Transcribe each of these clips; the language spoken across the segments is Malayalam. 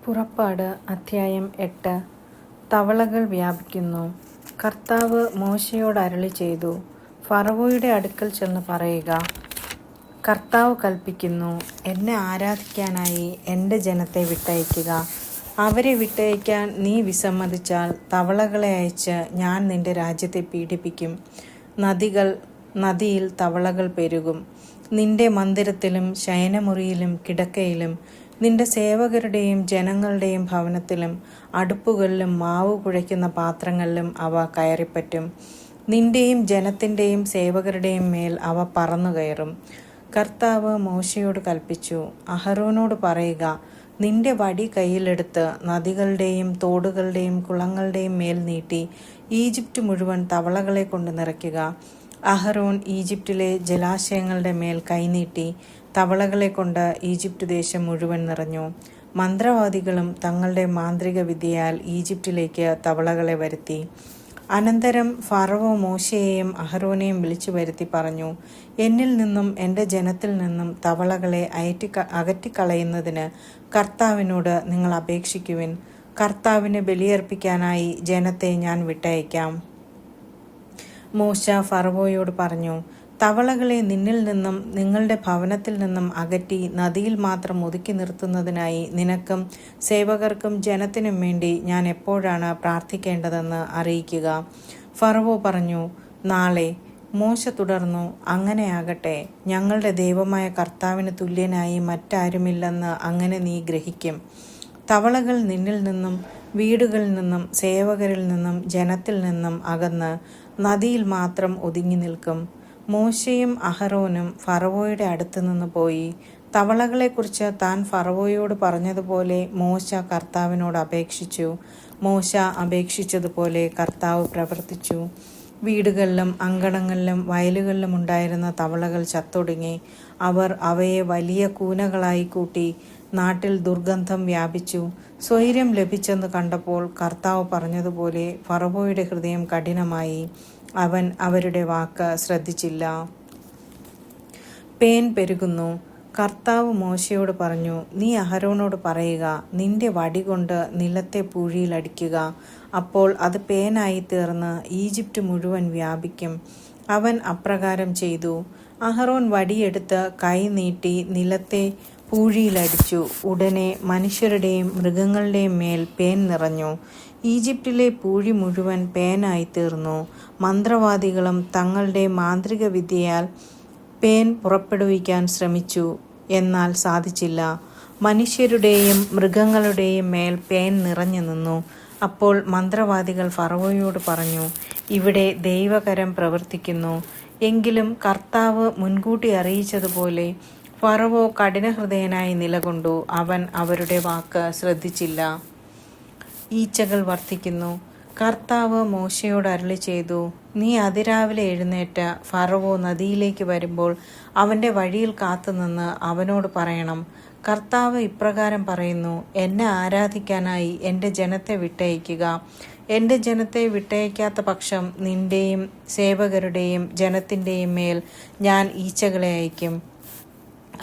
പുറപ്പാട് അധ്യായം 8. തവളകൾ വ്യാപിക്കുന്നു. കർത്താവ് മോശെയോട് അരുളിച്ചെയ്തു, ഫറവോയുടെ അടുക്കൽ ചെന്ന് പറയുക, കർത്താവ് കൽപ്പിക്കുന്നു, എന്നെ ആരാധിക്കാനായി എൻ്റെ ജനത്തെ വിട്ടയയ്ക്കുക. അവരെ വിട്ടയയ്ക്കാൻ നീ വിസമ്മതിച്ചാൽ തവളകളെ അയച്ച് ഞാൻ നിന്റെ രാജ്യത്തെ പീഡിപ്പിക്കും. നദിയിൽ തവളകൾ പെരുകും. നിന്റെ മന്ദിരത്തിലും ശയനമുറിയിലും കിടക്കയിലും നിന്റെ സേവകരുടെയും ജനങ്ങളുടെയും ഭവനത്തിലും അടുപ്പുകളിലും മാവ് കുഴയ്ക്കുന്ന പാത്രങ്ങളിലും അവ കയറിപ്പറ്റും. നിന്റെയും ജനത്തിൻ്റെയും സേവകരുടെയും മേൽ അവ പറന്നു കയറും. കർത്താവ് മോശയോട് കൽപ്പിച്ചു, അഹരോനോട് പറയുക, നിന്റെ വടി കയ്യിലെടുത്ത് നദികളുടെയും തോടുകളുടെയും കുളങ്ങളുടെയും മേൽ നീട്ടി ഈജിപ്റ്റ് മുഴുവൻ തവളകളെ കൊണ്ട് നിറയ്ക്കുക. അഹരോൻ ഈജിപ്റ്റിലെ ജലാശയങ്ങളുടെ മേൽ കൈനീട്ടി തവളകളെ കൊണ്ട് ഈജിപ്റ്റ് ദേശം മുഴുവൻ നിറഞ്ഞു. മന്ത്രവാദികളും തങ്ങളുടെ മാന്ത്രിക വിദ്യയാൽ ഈജിപ്റ്റിലേക്ക് തവളകളെ വരുത്തി. അനന്തരം ഫറവോ മോശയെയും അഹരോനെയും വിളിച്ചു വരുത്തി പറഞ്ഞു, എന്നിൽ നിന്നും എൻ്റെ ജനത്തിൽ നിന്നും തവളകളെ അകറ്റിക്കളയുന്നതിന് കർത്താവിനോട് നിങ്ങൾ അപേക്ഷിക്കുവിൻ. കർത്താവിന് ബലിയർപ്പിക്കാനായി ജനത്തെ ഞാൻ വിട്ടയക്കാം. മോശ ഫറവോയോട് പറഞ്ഞു, തവളകളെ നിന്നിൽ നിന്നും നിങ്ങളുടെ ഭവനത്തിൽ നിന്നും അകറ്റി നദിയിൽ മാത്രം ഒതുക്കി നിർത്തുന്നതിനായി നിനക്കും സേവകർക്കും ജനത്തിനും വേണ്ടി ഞാൻ എപ്പോഴാണ് പ്രാർത്ഥിക്കേണ്ടതെന്ന് അറിയിക്കുക. ഫറവോ പറഞ്ഞു, നാളെ. മോശ തുടർന്നു, അങ്ങനെയാകട്ടെ. ഞങ്ങളുടെ ദൈവമായ കർത്താവിന് തുല്യനായി മറ്റാരുമില്ലെന്ന് അങ്ങനെ നീ ഗ്രഹിക്കും. തവളകൾ നിന്നിൽ നിന്നും വീടുകളിൽ നിന്നും സേവകരിൽ നിന്നും ജനത്തിൽ നിന്നും അകന്ന് നദിയിൽ മാത്രം ഒതുങ്ങി നിൽക്കും. മോശയും അഹരോനും ഫറവോയുടെ അടുത്ത് നിന്ന് പോയി. തവളകളെക്കുറിച്ച് താൻ ഫറവോയോട് പറഞ്ഞതുപോലെ മോശ കർത്താവിനോട് അപേക്ഷിച്ചു. മോശ അപേക്ഷിച്ചതുപോലെ കർത്താവ് പ്രവർത്തിച്ചു. വീടുകളിലും അങ്കണങ്ങളിലും വയലുകളിലും ഉണ്ടായിരുന്ന തവളകൾ ചത്തൊടുങ്ങി. അവർ അവയെ വലിയ കൂനകളായി കൂട്ടി. നാട്ടിൽ ദുർഗന്ധം വ്യാപിച്ചു. സ്വൈര്യം ലഭിച്ചെന്ന് കണ്ടപ്പോൾ കർത്താവ് പറഞ്ഞതുപോലെ ഫറവോയുടെ ഹൃദയം കഠിനമായി. അവൻ അവരുടെ വാക്ക് ശ്രദ്ധിച്ചില്ല. പേൻ പെരുകുന്നു. കർത്താവ് മോശയോട് പറഞ്ഞു, നീ അഹരോനോട് പറയുക, നിന്റെ വടി കൊണ്ട് നിലത്തെ പൂഴിയിലടിക്കുക. അപ്പോൾ അത് പേനായി തീർന്ന് ഈജിപ്റ്റ് മുഴുവൻ വ്യാപിക്കും. അവൻ അപ്രകാരം ചെയ്തു. അഹരോൻ വടിയെടുത്ത് കൈ നീട്ടി നിലത്തെ പൂഴിയിലടിച്ചു. ഉടനെ മനുഷ്യരുടെയും മൃഗങ്ങളുടെയും മേൽ പേൻ നിറഞ്ഞു. ഈജിപ്റ്റിലെ പൂഴി മുഴുവൻ പേനായി തീർന്നു. മന്ത്രവാദികളും തങ്ങളുടെ മാന്ത്രിക വിദ്യയാൽ പേൻ പുറപ്പെടുവിക്കാൻ ശ്രമിച്ചു, എന്നാൽ സാധിച്ചില്ല. മനുഷ്യരുടെയും മൃഗങ്ങളുടെയും മേൽ പേൻ നിറഞ്ഞു നിന്നു. അപ്പോൾ മന്ത്രവാദികൾ ഫറവോയോട് പറഞ്ഞു, ഇവിടെ ദൈവകരം പ്രവർത്തിക്കുന്നു. എങ്കിലും കർത്താവ് മുൻകൂട്ടി അറിയിച്ചതുപോലെ ഫറവോ കഠിനഹൃദയനായി നിലകൊണ്ടു. അവൻ അവരുടെ വാക്ക് ശ്രദ്ധിച്ചില്ല. ഈച്ചകൾ വർദ്ധിക്കുന്നു. കർത്താവ് മോശയോട് അരുളിച്ചെയ്തു, നീ അതിരാവിലെ എഴുന്നേറ്റ് ഫറവോ നദിയിലേക്ക് വരുമ്പോൾ അവൻ്റെ വഴിയിൽ കാത്തുനിന്ന് അവനോട് പറയണം, കർത്താവ് ഇപ്രകാരം പറയുന്നു, എന്നെ ആരാധിക്കാനായി എൻ്റെ ജനത്തെ വിട്ടയയ്ക്കുക. എൻ്റെ ജനത്തെ വിട്ടയയ്ക്കാത്ത പക്ഷം നിന്റെയും സേവകരുടെയും ജനത്തിൻ്റെയും മേൽ ഞാൻ ഈച്ചകളെ അയക്കും.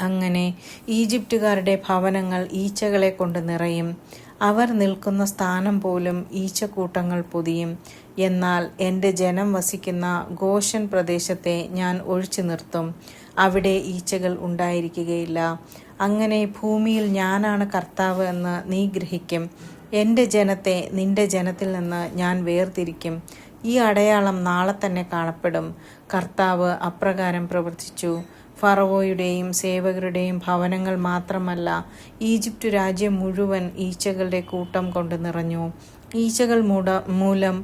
അങ്ങനെ ഈജിപ്റ്റുകാരുടെ ഭവനങ്ങൾ ഈച്ചകളെ കൊണ്ട് നിറയും. അവർ നിൽക്കുന്ന സ്ഥാനം പോലും ഈച്ചക്കൂട്ടങ്ങൾ പൊതിയും. എന്നാൽ എൻ്റെ ജനം വസിക്കുന്ന ഗോഷൻ പ്രദേശത്തെ ഞാൻ ഒഴിച്ചു നിർത്തും. അവിടെ ഈച്ചകൾ ഉണ്ടായിരിക്കുകയില്ല. അങ്ങനെ ഭൂമിയിൽ ഞാനാണ് കർത്താവ് എന്ന് നീ ഗ്രഹിക്കും. എൻ്റെ ജനത്തെ നിന്റെ ജനത്തിൽ നിന്ന് ഞാൻ വേർതിരിക്കും. ഈ അടയാളം നാളെ തന്നെ കാണപ്പെടും. കർത്താവ് അപ്രകാരം പ്രവർത്തിച്ചു. ഫറവോയുടെയും സേവകരുടെയും ഭവനങ്ങൾ മാത്രമല്ല, ഈജിപ്റ്റ് രാജ്യം മുഴുവൻ ഈച്ചകളുടെ കൂട്ടം കൊണ്ട് നിറഞ്ഞു. ഈച്ചകൾ മൂലം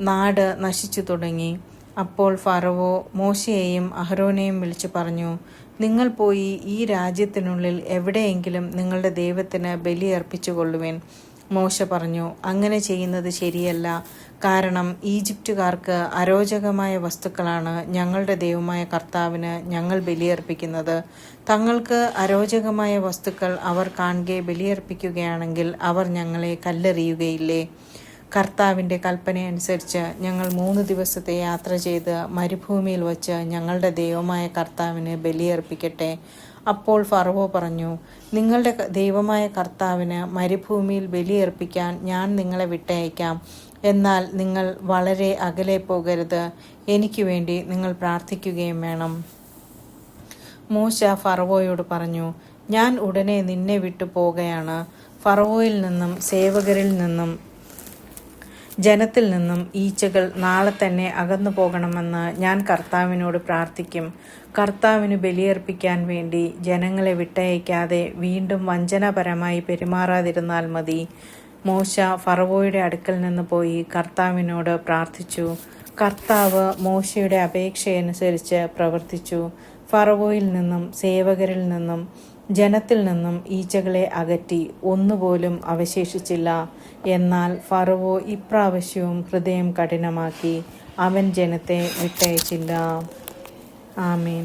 നാട് നശിച്ചു തുടങ്ങി. അപ്പോൾ ഫറവോ മോശയെയും അഹരോനെയും വിളിച്ചു പറഞ്ഞു, നിങ്ങൾ പോയി ഈ രാജ്യത്തിനുള്ളിൽ എവിടെയെങ്കിലും നിങ്ങളുടെ ദൈവത്തിന് ബലി അർപ്പിച്ചുകൊള്ളുവിൻ. മോശ പറഞ്ഞു, അങ്ങനെ ചെയ്യുന്നത് ശരിയല്ല. കാരണം ഈജിപ്റ്റുകാർക്ക് അരോചകമായ വസ്തുക്കളാണ് ഞങ്ങളുടെ ദൈവമായ കർത്താവിന് ഞങ്ങൾ ബലിയർപ്പിക്കുന്നത്. തങ്ങൾക്ക് അരോചകമായ വസ്തുക്കൾ അവർ കാണുകെ ബലിയർപ്പിക്കുകയാണെങ്കിൽ അവർ ഞങ്ങളെ കല്ലെറിയുകയില്ലേ? കർത്താവിൻ്റെ കൽപ്പനയനുസരിച്ച് ഞങ്ങൾ 3 ദിവസത്തെ യാത്ര ചെയ്ത് മരുഭൂമിയിൽ വച്ച് ഞങ്ങളുടെ ദൈവമായ കർത്താവിന് ബലിയർപ്പിക്കട്ടെ. അപ്പോൾ ഫറവോ പറഞ്ഞു, നിങ്ങളുടെ ദൈവമായ കർത്താവിന് മരുഭൂമിയിൽ ബലിയർപ്പിക്കാൻ ഞാൻ നിങ്ങളെ വിട്ടയക്കാം. എന്നാൽ നിങ്ങൾ വളരെ അകലെ പോകരുത്. എനിക്ക് വേണ്ടി നിങ്ങൾ പ്രാർത്ഥിക്കുകയും വേണം. മൂശ ഫറവോയോട് പറഞ്ഞു, ഞാൻ ഉടനെ നിന്നെ വിട്ടു പോകുകയാണ്. ഫറവോയിൽ നിന്നും സേവകരിൽ നിന്നും ജനത്തിൽ നിന്നും ഈച്ചകൾ നാളെ തന്നെ അകന്നു പോകണമെന്ന് ഞാൻ കർത്താവിനോട് പ്രാർത്ഥിക്കും. കർത്താവിന് ബലിയർപ്പിക്കാൻ വേണ്ടി ജനങ്ങളെ വിട്ടയക്കാതെ വീണ്ടും വഞ്ചനാപരമായി പെരുമാറാതിരുന്നാൽ മതി. മോശ ഫറവോയുടെ അടുക്കൽ നിന്ന് പോയി കർത്താവിനോട് പ്രാർത്ഥിച്ചു. കർത്താവ് മോശയുടെ അപേക്ഷയനുസരിച്ച് പ്രവർത്തിച്ചു. ഫറവോയിൽ നിന്നും സേവകരിൽ നിന്നും ജനത്തിൽ നിന്നും ഈച്ചകളെ അകറ്റി, ഒന്നുപോലും അവശേഷിച്ചില്ല. എന്നാൽ ഫറവോ ഇപ്രാവശ്യവും ഹൃദയം കഠിനമാക്കി. അവൻ ജനത്തെ വിട്ടയച്ചില്ല. ആമേൻ.